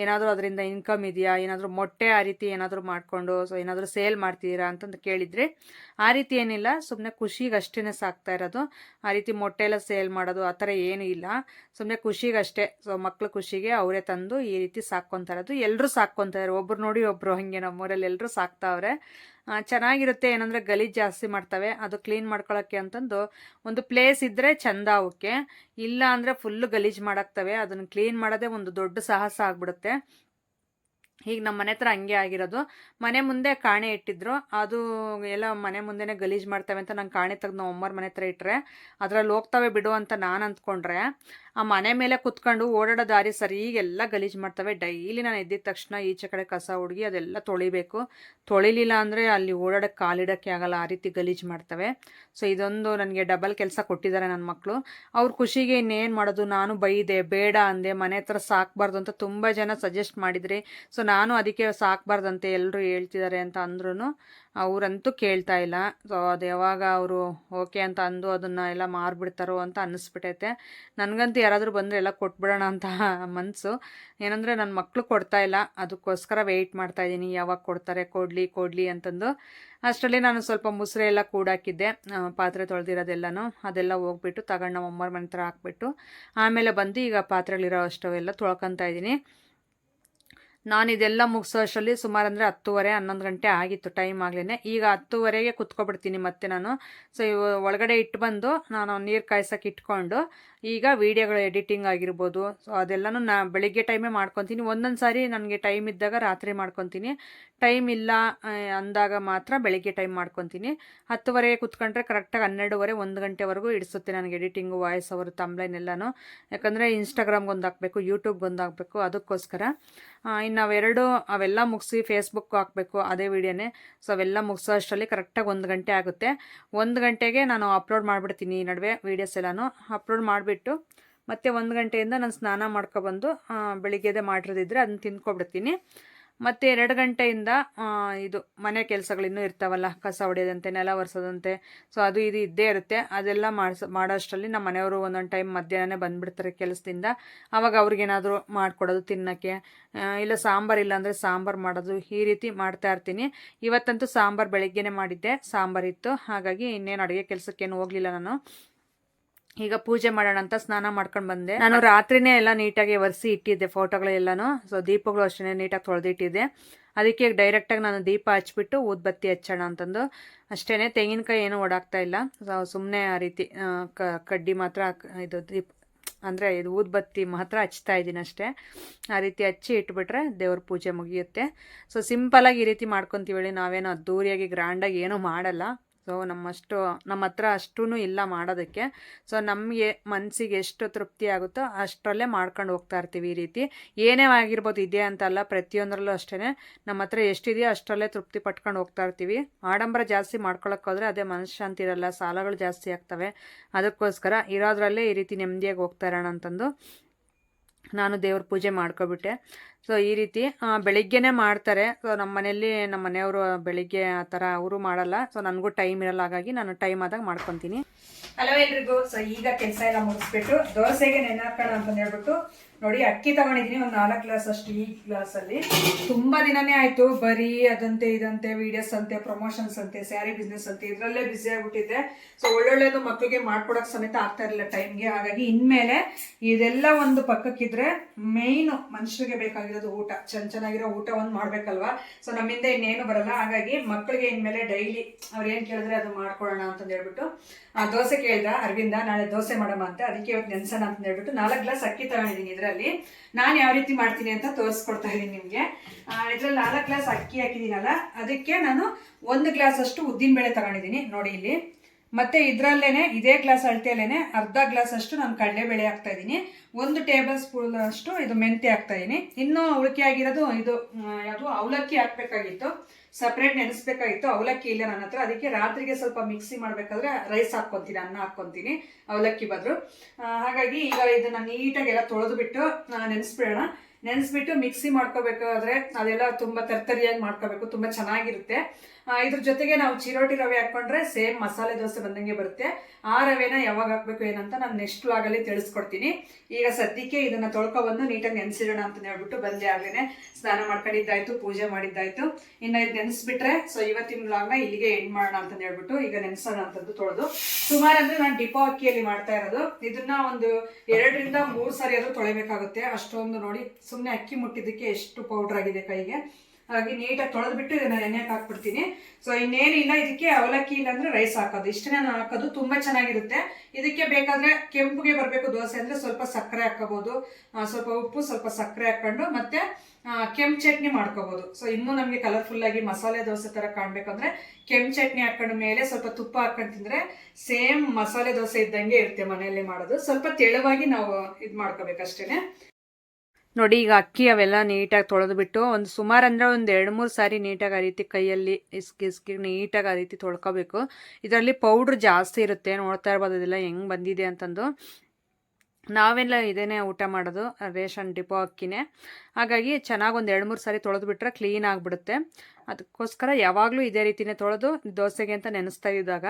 ಏನಾದರೂ ಅದರಿಂದ ಇನ್ಕಮ್ ಇದೆಯಾ, ಏನಾದರೂ ಮೊಟ್ಟೆ ಆ ರೀತಿ ಏನಾದರೂ ಮಾಡಿಕೊಂಡು ಸೊ ಏನಾದರೂ ಸೇಲ್ ಮಾಡ್ತಿದ್ದೀರಾ ಅಂತಂದು ಕೇಳಿದ್ರಿ. ಆ ರೀತಿ ಏನಿಲ್ಲ, ಸುಮ್ಮನೆ ಖುಷಿಗಷ್ಟೇ ಸಾಕ್ತಾ ಇರೋದು. ಆ ರೀತಿ ಮೊಟ್ಟೆ ಎಲ್ಲ ಸೇಲ್ ಮಾಡೋದು ಆ ಥರ ಏನೂ ಇಲ್ಲ, ಸುಮ್ಮನೆ ಖುಷಿಗಷ್ಟೇ. ಸೊ ಮಕ್ಳು ಖುಷಿಗೆ ಅವರೇ ತಂದು ಈ ರೀತಿ ಸಾಕ್ಕೊತಾ ಇರೋದು. ಎಲ್ಲರೂ ಸಾಕ್ಕೊತಾರೆ, ಒಬ್ರು ನೋಡಿ ಒಬ್ಬರು, ಹಾಗೆ ನಮ್ಮೂರಲ್ಲಿ ಎಲ್ಲರೂ ಸಾಕ್ತಾವ್ರೆ. ಚೆನ್ನಾಗಿರುತ್ತೆ. ಏನಂದರೆ ಗಲೀಜು ಜಾಸ್ತಿ ಮಾಡ್ತವೆ, ಅದು ಕ್ಲೀನ್ ಮಾಡ್ಕೊಳ್ಳೋಕ್ಕೆ ಅಂತಂದು ಒಂದು ಪ್ಲೇಸ್ ಇದ್ದರೆ ಚಂದ ಅವಕ್ಕೆ, ಇಲ್ಲ ಅಂದರೆ ಫುಲ್ಲು ಗಲೀಜು ಮಾಡಾಕ್ತವೆ. ಅದನ್ನು ಕ್ಲೀನ್ ಮಾಡೋದೇ ಒಂದು ದೊಡ್ಡ ಸಾಹಸ ಆಗ್ಬಿಡುತ್ತೆ. ಈಗ ನಮ್ಮ ಮನೆ ಹತ್ರ ಹಂಗೆ ಆಗಿರೋದು. ಮನೆ ಮುಂದೆ ಕಾಣೆ ಇಟ್ಟಿದ್ರು, ಅದು ಎಲ್ಲ ಮನೆ ಮುಂದೆನೇ ಗಲೀಜು ಮಾಡ್ತವೆ ಅಂತ ನಂಗೆ ಕಾಣೆ ತೆಗೆದು ನಮ್ಮ ಅಮ್ಮರ ಮನೆ ಹತ್ರ ಇಟ್ಟರೆ ಅದರಲ್ಲಿ ಹೋಗ್ತವೆ ಬಿಡು ಅಂತ ನಾನು ಅಂದ್ಕೊಂಡ್ರೆ, ಆ ಮನೆ ಮೇಲೆ ಕುತ್ಕೊಂಡು ಓಡಾಡೋ ದಾರಿ ಸರಿಗೆಲ್ಲ ಗಲೀಜು ಮಾಡ್ತವೆ. ಡೈಲಿ ನಾನು ಎದ್ದಿದ ತಕ್ಷಣ ಈಚೆ ಕಡೆ ಕಸ ಹುಡುಗಿ ಅದೆಲ್ಲ ತೊಳಿಬೇಕು. ತೊಳಿಲಿಲ್ಲ ಅಂದರೆ ಅಲ್ಲಿ ಓಡಾಡೋಕ್ಕೆ ಕಾಲಿಡೋಕ್ಕೆ ಆಗಲ್ಲ, ಆ ರೀತಿ ಗಲೀಜು ಮಾಡ್ತವೆ. ಸೊ ಇದೊಂದು ನನಗೆ ಡಬಲ್ ಕೆಲಸ ಕೊಟ್ಟಿದ್ದಾರೆ ನನ್ನ ಮಕ್ಕಳು. ಅವ್ರ ಖುಷಿಗೆ ಇನ್ನೇನು ಮಾಡೋದು, ನಾನು ಬೈದೆ, ಬೇಡ ಅಂದೆ, ಮನೆ ಹತ್ರ ಸಾಕಬಾರ್ದು ಅಂತ ತುಂಬ ಜನ ಸಜೆಸ್ಟ್ ಮಾಡಿದ್ರಿ. ಸೊ ನಾನು ಅದಕ್ಕೆ ಸಾಕಬಾರ್ದಂತೆ ಎಲ್ಲರೂ ಹೇಳ್ತಿದ್ದಾರೆ ಅಂತ ಅಂದ್ರೂ ಅವರಂತೂ ಕೇಳ್ತಾ ಇಲ್ಲ. ಸೊ ಅದು ಯಾವಾಗ ಅವರು ಓಕೆ ಅಂತ ಅಂದು ಅದನ್ನು ಎಲ್ಲ ಮಾರ್ಬಿಡ್ತಾರೋ ಅಂತ ಅನ್ನಿಸ್ಬಿಟ್ಟೈತೆ. ನನಗಂತೂ ಯಾರಾದರೂ ಬಂದರೆ ಎಲ್ಲ ಕೊಟ್ಬಿಡೋಣ ಅಂತ ಮನಸ್ಸು. ಏನಂದರೆ ನನ್ನ ಮಕ್ಕಳು ಕೊಡ್ತಾ ಇಲ್ಲ, ಅದಕ್ಕೋಸ್ಕರ ವೆಯ್ಟ್ ಮಾಡ್ತಾಯಿದ್ದೀನಿ, ಯಾವಾಗ ಕೊಡ್ತಾರೆ, ಕೊಡಲಿ ಅಂತಂದು. ಅಷ್ಟರಲ್ಲಿ ನಾನು ಸ್ವಲ್ಪ ಮುಸ್ರೆ ಎಲ್ಲ ಕೂಡಾಕಿದ್ದೆ, ಪಾತ್ರೆ ತೊಳೆದಿರೋದೆಲ್ಲನೂ ಅದೆಲ್ಲ ಹೋಗ್ಬಿಟ್ಟು ತಗೊಂಡು ನಮ್ಮ ಅಮ್ಮರ ಮನೆ ಹತ್ರ ಹಾಕ್ಬಿಟ್ಟು ಆಮೇಲೆ ಬಂದು ಈಗ ಪಾತ್ರೆಗಳಿರೋ ಅಷ್ಟವೆಲ್ಲ ತೊಳ್ಕೊತಾ ಇದ್ದೀನಿ. ನಾನು ಇದೆಲ್ಲ ಮುಗಿಸೋ ಅಷ್ಟರಲ್ಲಿ ಸುಮಾರು ಅಂದರೆ 10:30 11 ಗಂಟೆ ಆಗಿತ್ತು ಟೈಮ್ ಆಗ್ಲೇ. ಈಗ 10:30ಗೆ ಕುತ್ಕೊಬಿಡ್ತೀನಿ ಮತ್ತೆ ನಾನು. ಸೊ ಒಳಗಡೆ ಇಟ್ಟು ಬಂದು ನಾನು ನೀರು ಕಾಯ್ಸೋಕೆ ಇಟ್ಕೊಂಡು ಈಗ ವೀಡಿಯೋಗಳು ಎಡಿಟಿಂಗ್ ಆಗಿರ್ಬೋದು, ಸೊ ಅದೆಲ್ಲನೂ ಬೆಳಿಗ್ಗೆ ಟೈಮೇ ಮಾಡ್ಕೊತೀನಿ. ಒಂದೊಂದು ಸಾರಿ ನನಗೆ ಟೈಮ್ ಇದ್ದಾಗ ರಾತ್ರಿ ಮಾಡ್ಕೊತೀನಿ, ಟೈಮ್ ಇಲ್ಲ ಅಂದಾಗ ಮಾತ್ರ ಬೆಳಿಗ್ಗೆ ಟೈಮ್ ಮಾಡ್ಕೊತೀನಿ. 10:30ಗೆ ಕುತ್ಕೊಂಡ್ರೆ ಕರೆಕ್ಟಾಗಿ 12:30 1 ಗಂಟೆವರೆಗೂ ಇಡಿಸುತ್ತೆ ನನಗೆ ಎಡಿಟಿಂಗು, ವಾಯ್ಸ್ ಓವರ್, ತಮ್ಲೈನ್ ಎಲ್ಲನೂ. ಯಾಕಂದರೆ ಇನ್ಸ್ಟಾಗ್ರಾಮ್ಗೆ ಒಂದು ಹಾಕಬೇಕು, ಯೂಟ್ಯೂಬ್ಗೆ ಒಂದು ಹಾಕಬೇಕು, ಅದಕ್ಕೋಸ್ಕರ. ಇನ್ನು ಅವೆಲ್ಲ ಮುಗಿಸಿ ಫೇಸ್ಬುಕ್ ಹಾಕಬೇಕು, ಅದೇ ವೀಡಿಯೋನೇ. ಸೊ ಅವೆಲ್ಲ ಮುಗಿಸೋ ಅಷ್ಟರಲ್ಲಿ ಕರೆಕ್ಟಾಗಿ 1 ಗಂಟೆ ಆಗುತ್ತೆ. 1 ಗಂಟೆಗೆ ನಾನು ಅಪ್ಲೋಡ್ ಮಾಡಿಬಿಡ್ತೀನಿ ಈ ನಡುವೆ ವೀಡಿಯೋಸ್ ಎಲ್ಲನೂ ಅಪ್ಲೋಡ್ ಮಾಡಿಬಿಟ್ಟು ಮತ್ತೆ 1 ಗಂಟೆಯಿಂದ ನಾನು ಸ್ನಾನ ಮಾಡ್ಕೊಬಂದು ಬೆಳಿಗ್ಗೆದೇ ಮಾಡಿರೋದಿದ್ರೆ ಅದನ್ನ ತಿಂದ್ಕೊಬಿಡ್ತೀನಿ. ಮತ್ತು 2 ಗಂಟೆಯಿಂದ ಇದು ಮನೆ ಕೆಲಸಗಳಿನ್ನೂ ಇರ್ತಾವಲ್ಲ, ಕಸ ಹೊಡೆಯೋದಂತೆ, ನೆಲ ಒರೆಸೋದಂತೆ, ಸೊ ಅದು ಇದು ಇದ್ದೇ ಇರುತ್ತೆ. ಅದೆಲ್ಲ ಮಾಡೋಷ್ಟರಲ್ಲಿ ನಮ್ಮ ಮನೆಯವರು ಒಂದೊಂದು ಟೈಮ್ ಮಧ್ಯಾಹ್ನನೇ ಬಂದುಬಿಡ್ತಾರೆ ಕೆಲಸದಿಂದ. ಆವಾಗ ಅವ್ರಿಗೇನಾದರೂ ಮಾಡಿಕೊಡೋದು ತಿನ್ನೋಕ್ಕೆ, ಇಲ್ಲ ಸಾಂಬಾರು ಇಲ್ಲ ಅಂದರೆ ಸಾಂಬಾರು ಮಾಡೋದು, ಈ ರೀತಿ ಮಾಡ್ತಾ ಇರ್ತೀನಿ. ಇವತ್ತಂತೂ ಸಾಂಬಾರು ಬೆಳಿಗ್ಗೆನೇ ಮಾಡಿದ್ದೆ, ಸಾಂಬಾರಿತ್ತು. ಹಾಗಾಗಿ ಇನ್ನೇನು ಅಡುಗೆ ಕೆಲಸಕ್ಕೇನು ಹೋಗಲಿಲ್ಲ ನಾನು. ಈಗ ಪೂಜೆ ಮಾಡೋಣ ಅಂತ ಸ್ನಾನ ಮಾಡ್ಕೊಂಡು ಬಂದೆ. ನಾನು ರಾತ್ರಿನೇ ಎಲ್ಲ ನೀಟಾಗಿ ಒರೆಸಿ ಇಟ್ಟಿದ್ದೆ ಫೋಟೋಗಳೆಲ್ಲನೂ. ಸೊ ದೀಪಗಳು ಅಷ್ಟೇ ನೀಟಾಗಿ ತೊಳೆದಿಟ್ಟಿದ್ದೆ. ಅದಕ್ಕೆ ಡೈರೆಕ್ಟಾಗಿ ನಾನು ದೀಪ ಹಚ್ಬಿಟ್ಟು ಊದ್ಬತ್ತಿ ಹಚ್ಚೋಣ ಅಂತಂದು ಅಷ್ಟೇ. ತೆಂಗಿನಕಾಯಿ ಏನೂ ಓಡಾಕ್ತಾ ಇಲ್ಲ, ಸುಮ್ಮನೆ ಆ ರೀತಿ ಕಡ್ಡಿ ಮಾತ್ರ ಇದು ದೀಪ ಅಂದರೆ ಇದು ಊದ್ಬತ್ತಿ ಮಾತ್ರ ಹಚ್ತಾ ಇದ್ದೀನಿ ಅಷ್ಟೇ. ಆ ರೀತಿ ಹಚ್ಚಿ ಇಟ್ಬಿಟ್ರೆ ದೇವ್ರ ಪೂಜೆ ಮುಗಿಯುತ್ತೆ. ಸೊ ಸಿಂಪಲಾಗಿ ಈ ರೀತಿ ಮಾಡ್ಕೊತೀವಿ, ನಾವೇನೋ ಅದ್ದೂರಿಯಾಗಿ ಗ್ರ್ಯಾಂಡಾಗಿ ಏನೂ ಮಾಡಲ್ಲ. ಸೊ ನಮ್ಮ ಹತ್ರ ಅಷ್ಟೂ ಇಲ್ಲ ಮಾಡೋದಕ್ಕೆ. ಸೊ ನಮಗೆ ಮನಸ್ಸಿಗೆ ಎಷ್ಟು ತೃಪ್ತಿ ಆಗುತ್ತೋ ಅಷ್ಟರಲ್ಲೇ ಮಾಡ್ಕೊಂಡು ಹೋಗ್ತಾ ಇರ್ತೀವಿ. ಈ ರೀತಿ ಏನೇ ಆಗಿರ್ಬೋದು, ಇದೆ ಅಂತಲ್ಲ, ಪ್ರತಿಯೊಂದರಲ್ಲೂ ಅಷ್ಟೇ ನಮ್ಮ ಹತ್ರ ಎಷ್ಟಿದೆಯೋ ಅಷ್ಟರಲ್ಲೇ ತೃಪ್ತಿ ಪಟ್ಕೊಂಡು ಹೋಗ್ತಾ ಇರ್ತೀವಿ. ಆಡಂಬರ ಜಾಸ್ತಿ ಮಾಡ್ಕೊಳಕ್ಕೋದ್ರೆ ಅದೇ ಮನಃಶಾಂತಿ ಇರಲ್ಲ, ಸಾಲಗಳು ಜಾಸ್ತಿ ಆಗ್ತವೆ. ಅದಕ್ಕೋಸ್ಕರ ಇರೋದ್ರಲ್ಲೇ ಈ ರೀತಿ ನೆಮ್ಮದಿಯಾಗಿ ಹೋಗ್ತಾ ಇರೋಣ ಅಂತಂದು ನಾನು ದೇವ್ರ ಪೂಜೆ ಮಾಡ್ಕೊಬಿಟ್ಟೆ. ಸೊ ಈ ರೀತಿ ಬೆಳಿಗ್ಗೆನೇ ಮಾಡ್ತಾರೆ. ಸೊ ನಮ್ಮ ಮನೆಯವರು ಬೆಳಿಗ್ಗೆ ಆ ಥರ ಅವರು ಮಾಡಲ್ಲ. ಸೊ ನನಗೂ ಟೈಮ್ ಇರಲ್ಲ, ಹಾಗಾಗಿ ನಾನು ಟೈಮ್ ಆದಾಗ ಮಾಡ್ಕೊತೀನಿ. ಹಲೋ ಎಲ್ರಿಗೂ. ಸೊ ಈಗ ಕೆಲಸ ಎಲ್ಲ ಮುಗಿಸ್ಬಿಟ್ಟು ದೋಸೆಗೆ ನೆನೆ ಹಾಕೋಣ ಅಂತ ಹೇಳ್ಬಿಟ್ಟು ನೋಡಿ ಅಕ್ಕಿ ತಗೊಂಡಿದ್ದೀನಿ, ಒಂದು 4 ಗ್ಲಾಸ್ ಅಷ್ಟು. ಈ ಗ್ಲಾಸಲ್ಲಿ ತುಂಬ ದಿನನೇ ಆಯಿತು, ಬರೀ ಅದಂತೆ ಇದಂತೆ ವೀಡಿಯೋಸ್ ಅಂತೆ, ಪ್ರಮೋಷನ್ಸ್ ಅಂತೆ, ಸ್ಯಾರಿ ಬಿಸ್ನೆಸ್ ಅಂತೆ, ಇದರಲ್ಲೇ ಬ್ಯುಸಿ ಆಗಿಬಿಟ್ಟಿದ್ದೆ. ಸೊ ಒಳ್ಳೊಳ್ಳೇದು ಮಕ್ಕಳಿಗೆ ಮಾಡ್ಕೊಡೋಕೆ ಸಮೇತ ಆಗ್ತಾ ಇರಲಿಲ್ಲ ಟೈಮ್ಗೆ. ಹಾಗಾಗಿ ಇನ್ಮೇಲೆ ಇದೆಲ್ಲ ಒಂದು ಪಕ್ಕಕ್ಕಿದ್ರೆ ಮೇಯ್ನು ಮನುಷ್ಯರಿಗೆ ಬೇಕಾಗಿರೋದು ಊಟ, ಚೆನ್ನಾಗಿರೋ ಊಟ ಒಂದು ಮಾಡಬೇಕಲ್ವಾ. ಸೊ ನಮ್ಮಿಂದ ಇನ್ನೇನು ಬರಲ್ಲ. ಹಾಗಾಗಿ ಮಕ್ಕಳಿಗೆ ಇನ್ಮೇಲೆ ಡೈಲಿ ಅವ್ರು ಏನು ಕೇಳಿದ್ರೆ ಅದು ಮಾಡ್ಕೊಡೋಣ ಅಂತಂದು ಹೇಳ್ಬಿಟ್ಟು ದೋಸೆ ಕೇಳ್ದ ಅರವಿಂದ, ನಾಳೆ ದೋಸೆ ಮಾಡಮ್ಮ ಅಂತ. ಅದಕ್ಕೆ ಇವತ್ತು ನೆನ್ಸೋಣ ಅಂತ ಹೇಳ್ಬಿಟ್ಟು 4 ಗ್ಲಾಸ್ ಅಕ್ಕಿ ತಗೊಂಡಿದ್ದೀನಿ. ಇದರಲ್ಲಿ ನಾನು ಯಾವ ರೀತಿ ಮಾಡ್ತೀನಿ ಅಂತ ತೋರಿಸ್ಕೊಡ್ತಾ ಇದ್ದೀನಿ ನಿಮಗೆ. ಇದರಲ್ಲಿ 4 ಗ್ಲಾಸ್ ಅಕ್ಕಿ ಹಾಕಿದ್ದೀನಲ್ಲ, ಅದಕ್ಕೆ ನಾನು 1 ಗ್ಲಾಸ್ ಅಷ್ಟು ಉದ್ದಿನಬೇಳೆ ತಗೊಂಡಿದ್ದೀನಿ ನೋಡಿ ಇಲ್ಲಿ. ಮತ್ತೆ ಇದರಲ್ಲೇನೆ ಇದೇ ಗ್ಲಾಸ್ ಅಳತೆಯಲ್ಲೇನೆ ಅರ್ಧ ಗ್ಲಾಸ್ ಅಷ್ಟು ನಾನು ಕಡಲೆಬೇಳೆ ಹಾಕ್ತಾ ಇದ್ದೀನಿ. 1 ಟೇಬಲ್ ಸ್ಪೂನ್ ಅಷ್ಟು ಇದು ಮೆಂತ್ಯ ಹಾಕ್ತಾ ಇದ್ದೀನಿ. ಇನ್ನೂ ಉಳಿಕೆ ಆಗಿರೋದು ಇದು ಯಾವುದು ಅವಲಕ್ಕಿ ಹಾಕ್ಬೇಕಾಗಿತ್ತು, ಸಪ್ರೇಟ್ ನೆನೆಸ್ಬೇಕಾಗಿತ್ತು. ಅವಲಕ್ಕಿ ಇಲ್ಲ ನನ್ನ ಹತ್ರ, ಅದಕ್ಕೆ ರಾತ್ರಿಗೆ ಸ್ವಲ್ಪ ಮಿಕ್ಸಿ ಮಾಡಬೇಕಾದ್ರೆ ರೈಸ್ ಹಾಕ್ಕೊತೀನಿ, ಅನ್ನ ಹಾಕ್ಕೊತೀನಿ ಅವಲಕ್ಕಿ ಬದಲು. ಹಾಗಾಗಿ ಈಗ ಇದನ್ನು ನೀಟಾಗಿ ಎಲ್ಲ ತೊಳೆದುಬಿಟ್ಟು ನೆನೆಸ್ಬಿಡೋಣ. ನೆನೆಸ್ಬಿಟ್ಟು ಮಿಕ್ಸಿ ಮಾಡ್ಕೋಬೇಕಾದ್ರೆ ಅದೆಲ್ಲ ತುಂಬ ತರ್ತರಿಯಾಗಿ ಮಾಡ್ಕೋಬೇಕು, ತುಂಬ ಚೆನ್ನಾಗಿರುತ್ತೆ. ಇದ್ರ ಜೊತೆಗೆ ನಾವು ಚಿರೋಟಿ ರವೆ ಹಾಕ್ಕೊಂಡ್ರೆ ಸೇಮ್ ಮಸಾಲೆ ದೋಸೆ ಬಂದಂಗೆ ಬರುತ್ತೆ. ಆ ರವೆನ ಯಾವಾಗ ಹಾಕ್ಬೇಕು ಏನಂತ ನಾನು ನೆಕ್ಸ್ಟ್ ವ್ಲಾಗಲ್ಲಿ ತಿಳಿಸ್ಕೊಡ್ತೀನಿ. ಈಗ ಸದ್ಯಕ್ಕೆ ಇದನ್ನು ತೊಳ್ಕೊಬಂದು ನೀಟಾಗಿ ನೆನೆಸಿಡೋಣ ಅಂತ ಹೇಳ್ಬಿಟ್ಟು ಬಂದೆ. ಆಗಲೇ ಸ್ನಾನ ಮಾಡ್ಕೊಂಡಿದ್ದಾಯ್ತು, ಪೂಜೆ ಮಾಡಿದ್ದಾಯ್ತು. ಇನ್ನು ಇದು ನೆನೆಸ್ಬಿಟ್ರೆ ಸೊ ಇವತ್ತಿನ ವ್ಲಾಗ್ನ ಇಲ್ಲಿಗೆ ಎಂಡ್ ಮಾಡೋಣ ಅಂತ ಹೇಳ್ಬಿಟ್ಟು ಈಗ ನೆನೆಸೋಣ ಅಂತದ್ದು ತೊಳೆದು. ಸುಮಾರು ಅಂದರೆ ನಾನು ಡಿಪೋ ಅಕ್ಕಿಯಲ್ಲಿ ಮಾಡ್ತಾ ಇರೋದು. ಇದನ್ನ ಒಂದು 2 ರಿಂದ 3 ಸಾರಿ ಆದರೂ ತೊಳೆಬೇಕಾಗುತ್ತೆ. ಅಷ್ಟೊಂದು ನೋಡಿ, ಸುಮ್ಮನೆ ಅಕ್ಕಿ ಮುಟ್ಟಿದ್ದಕ್ಕೆ ಎಷ್ಟು ಪೌಡ್ರ್ ಆಗಿದೆ ಕೈಗೆ. ಹಾಗಾಗಿ ನೀಟಾಗಿ ತೊಳೆದ್ಬಿಟ್ಟು ಇದನ್ನ ಎಣ್ಣೆಗೆ ಹಾಕ್ಬಿಡ್ತೀನಿ. ಸೊ ಇನ್ನೇನಿಲ್ಲ, ಇದಕ್ಕೆ ಅವಲಕ್ಕಿ ಇಲ್ಲಾಂದ್ರೆ ರೈಸ್ ಹಾಕೋದು, ಇಷ್ಟೇ ನಾನು ಹಾಕೋದು. ತುಂಬ ಚೆನ್ನಾಗಿರುತ್ತೆ. ಇದಕ್ಕೆ ಬೇಕಾದ್ರೆ ಕೆಂಪುಗೆ ಬರಬೇಕು ದೋಸೆ ಅಂದರೆ ಸ್ವಲ್ಪ ಸಕ್ಕರೆ ಹಾಕೋಬಹುದು, ಸ್ವಲ್ಪ ಉಪ್ಪು, ಸ್ವಲ್ಪ ಸಕ್ಕರೆ ಹಾಕೊಂಡು ಮತ್ತೆ ಕೆಂಪು ಚಟ್ನಿ ಮಾಡ್ಕೋಬಹುದು. ಸೊ ಇನ್ನೂ ನಮಗೆ ಕಲರ್ಫುಲ್ ಆಗಿ ಮಸಾಲೆ ದೋಸೆ ಥರ ಕಾಣಬೇಕಂದ್ರೆ ಕೆಂಪು ಚಟ್ನಿ ಹಾಕೊಂಡು ಮೇಲೆ ಸ್ವಲ್ಪ ತುಪ್ಪ ಹಾಕೊಂಡು ತಿಂದರೆ ಸೇಮ್ ಮಸಾಲೆ ದೋಸೆ ಇದ್ದಂಗೆ ಇರುತ್ತೆ ಮನೆಯಲ್ಲಿ ಮಾಡೋದು. ಸ್ವಲ್ಪ ತೆಳುವಾಗಿ ನಾವು ಇದು ಮಾಡ್ಕೋಬೇಕಷ್ಟೇ. ನೋಡಿ ಈಗ ಅಕ್ಕಿ ಅವೆಲ್ಲ ನೀಟಾಗಿ ತೊಳೆದುಬಿಟ್ಟು ಒಂದು ಸುಮಾರು ಅಂದರೆ ಒಂದು 2-3 ಸಾರಿ ನೀಟಾಗಿ ಆ ರೀತಿ ಕೈಯಲ್ಲಿ ಇಸ್ಕಿ ನೀಟಾಗಿ ಆ ರೀತಿ ತೊಳ್ಕೊಬೇಕು. ಇದರಲ್ಲಿ ಪೌಡ್ರ್ ಜಾಸ್ತಿ ಇರುತ್ತೆ, ನೋಡ್ತಾ ಇರ್ಬೋದು ಅದೆಲ್ಲ ಹೆಂಗೆ ಬಂದಿದೆ ಅಂತಂದು. ನಾವೆಲ್ಲ ಇದೇನೇ ಊಟ ಮಾಡೋದು, ರೇಷನ್ ಡಿಪೋ ಅಕ್ಕಿನೇ. ಹಾಗಾಗಿ ಚೆನ್ನಾಗಿ ಒಂದು 2-3 ಸಾರಿ ತೊಳೆದುಬಿಟ್ರೆ ಕ್ಲೀನ್ ಆಗಿಬಿಡುತ್ತೆ. ಅದಕ್ಕೋಸ್ಕರ ಯಾವಾಗಲೂ ಇದೇ ರೀತಿಯೇ ತೊಳೆದು ದೋಸೆಗೆ ಅಂತ ನೆನೆಸ್ತಾ ಇದ್ದಾಗ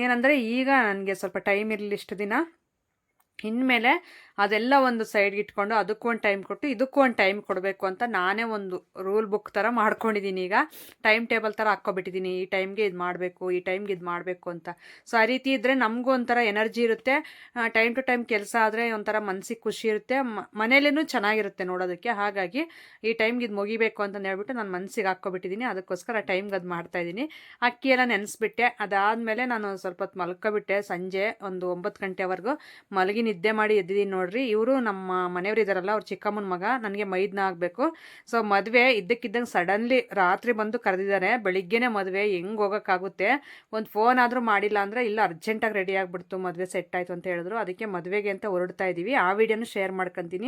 ಏನಂದರೆ ಈಗ ನನಗೆ ಸ್ವಲ್ಪ ಟೈಮ್ ಇರಲಿಲ್ಲ ಇಷ್ಟು ದಿನ. ಇನ್ಮೇಲೆ ಅದೆಲ್ಲ ಒಂದು ಸೈಡ್ಗೆ ಇಟ್ಕೊಂಡು ಅದಕ್ಕೂ ಒಂದು ಟೈಮ್ ಕೊಟ್ಟು ಇದಕ್ಕೂ ಒಂದು ಟೈಮ್ ಕೊಡಬೇಕು ಅಂತ ನಾನೇ ಒಂದು ರೂಲ್ ಬುಕ್ ಥರ ಮಾಡ್ಕೊಂಡಿದ್ದೀನಿ. ಈಗ ಟೈಮ್ ಟೇಬಲ್ ಥರ ಹಾಕ್ಕೊಬಿಟ್ಟಿದ್ದೀನಿ, ಈ ಟೈಮ್ಗೆ ಇದು ಮಾಡಬೇಕು, ಈ ಟೈಮ್ಗೆ ಇದು ಮಾಡಬೇಕು ಅಂತ. ಸೊ ಆ ರೀತಿ ಇದ್ದರೆ ನಮಗೂ ಒಂಥರ ಎನರ್ಜಿ ಇರುತ್ತೆ. ಟೈಮ್ ಟು ಟೈಮ್ ಕೆಲಸ ಆದರೆ ಒಂಥರ ಮನಸ್ಸಿಗೆ ಖುಷಿ ಇರುತ್ತೆ, ಮನೇಲೇನೂ ಚೆನ್ನಾಗಿರುತ್ತೆ ನೋಡೋದಕ್ಕೆ. ಹಾಗಾಗಿ ಈ ಟೈಮ್ಗೆ ಇದು ಮುಗಿಬೇಕು ಅಂತ ಹೇಳ್ಬಿಟ್ಟು ನಾನು ಮನಸ್ಸಿಗೆ ಹಾಕ್ಕೊಬಿಟ್ಟಿದ್ದೀನಿ. ಅದಕ್ಕೋಸ್ಕರ ಟೈಮ್ಗೆ ಅದು ಮಾಡ್ತಾಯಿದ್ದೀನಿ. ಅಕ್ಕಿ ಎಲ್ಲ ನೆನೆಸ್ಬಿಟ್ಟೆ. ಅದಾದಮೇಲೆ ನಾನು ಸ್ವಲ್ಪ ಹೊತ್ತು ಮಲ್ಕೊಬಿಟ್ಟೆ. ಸಂಜೆ ಒಂದು 9 ಗಂಟೆವರೆಗೂ ಮಲಗಿ ನಿದ್ದೆ ಮಾಡಿ ಎದ್ದಿದ್ದೀನಿ ನೋಡ್ರಿ. ಇವರು ನಮ್ಮ ಮನೆಯವರು ಇದ್ದಾರಲ್ಲ, ಅವ್ರ ಚಿಕ್ಕಮ್ಮನ ಮಗ, ನನಗೆ ಮೈದ್ನ ಆಗಬೇಕು. ಸೊ ಮದುವೆ ಇದ್ದಕ್ಕಿದ್ದಂಗೆ ಸಡನ್ಲಿ ರಾತ್ರಿ ಬಂದು ಕರೆದಿದ್ದಾರೆ. ಬೆಳಿಗ್ಗೆನೇ ಮದುವೆ, ಹೆಂಗೆ ಹೋಗೋಕ್ಕಾಗುತ್ತೆ? ಒಂದು ಫೋನ್ ಆದರೂ ಮಾಡಿಲ್ಲ ಅಂದರೆ ಇಲ್ಲ ಅರ್ಜೆಂಟಾಗಿ ರೆಡಿ ಆಗಿಬಿಡ್ತು, ಮದುವೆ ಸೆಟ್ ಆಯಿತು ಅಂತ ಹೇಳಿದ್ರು. ಅದಕ್ಕೆ ಮದುವೆಗೆ ಅಂತ ಹೊರಡ್ತಾ ಇದ್ದೀವಿ. ಆ ವಿಡಿಯೋನು ಶೇರ್ ಮಾಡ್ಕೊತೀನಿ.